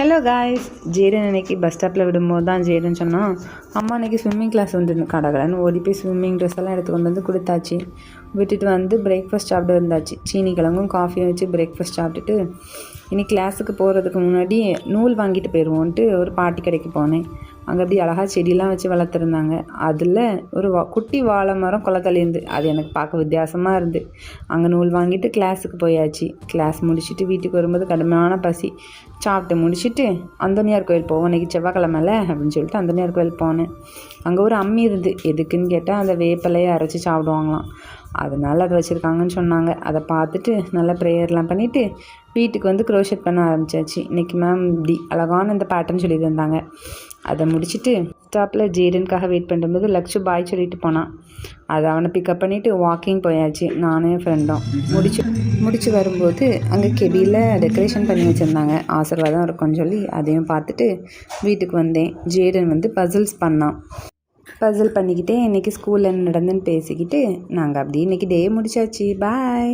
Hello guys, Jaden அன்னைக்கு bus ஸ்டாப்பில் விடும்போது தான் ஜேடன் சொன்னான், அம்மா அன்றைக்கி ஸ்விம்மிங் கிளாஸ் வந்துருந்து கடகடன்னு ஓடி போய் ஸ்விம்மிங் ட்ரெஸ் எல்லாம் எடுத்து கொண்டு வந்து கொடுத்தாச்சு. விட்டுட்டு வந்து பிரேக்ஃபாஸ்ட் சாப்பிட்டு இருந்தாச்சு. சீனி கிழங்கும் காஃபியும் வச்சு பிரேக்ஃபாஸ்ட் சாப்பிட்டுட்டு இனி கிளாஸுக்கு போகிறதுக்கு முன்னாடி நூல் வாங்கிட்டு போயிடுவோன்ட்டு ஒரு பாட்டி கடைக்கு போனேன். அங்கே அப்படி அழகாக செடியெலாம் வச்சு வளர்த்துருந்தாங்க. அதில் ஒரு குட்டி வாழை மரம் குளத்தலேருந்து அது எனக்கு பார்க்க வித்தியாசமாக இருந்து அங்கே நூல் வாங்கிட்டு கிளாஸுக்கு போயாச்சு. கிளாஸ் முடிச்சுட்டு வீட்டுக்கு வரும்போது கடுமையான பசி. சாப்பிட்டு முடிச்சுட்டு அந்தோனியார் கோயில் போவோம், இன்றைக்கி செவ்வாய்க்கிழமைல அப்படின்னு சொல்லிட்டு அந்தோனியார் கோயில் போனேன். அங்கே ஒரு அம்மி இருந்து, எதுக்குன்னு கேட்டால் அந்த வேப்பிலையை அரைச்சி சாப்பிடுவாங்களாம். அதனால் அதை வச்சுருக்காங்கன்னு சொன்னாங்க. அதை பார்த்துட்டு நல்லா ப்ரேயர்லாம் பண்ணிவிட்டு வீட்டுக்கு வந்து க்ரோஷெட் பண்ண ஆரம்பித்தாச்சு. இன்றைக்கி மேம் இப்படி அழகான இந்த பேட்டர்ன் சொல்லி தந்தாங்க. அதை முடிச்சுட்டு ஸ்டாப்பில் ஜேடனுக்காக வெயிட் பண்ணும்போது லக்ஷு பாய் சொல்லிட்டு போனான். அதை அவனை பிக்கப் பண்ணிவிட்டு வாக்கிங் போயாச்சு, நானும் என் ஃப்ரெண்டும். முடிச்சு வரும்போது அங்கே கெபியில் டெக்கரேஷன் பண்ணி வச்சுருந்தாங்க, ஆசீர்வாதம் இருக்கும்னு சொல்லி அதையும் பார்த்துட்டு வீட்டுக்கு வந்தேன். ஜேடன் வந்து பசில்ஸ் பண்ணான். பசில் பண்ணிக்கிட்டே இன்றைக்கி ஸ்கூலில் நடந்துன்னு பேசிக்கிட்டு நாங்கள் அப்படியே இன்றைக்கி டே முடிச்சாச்சு. பாய்.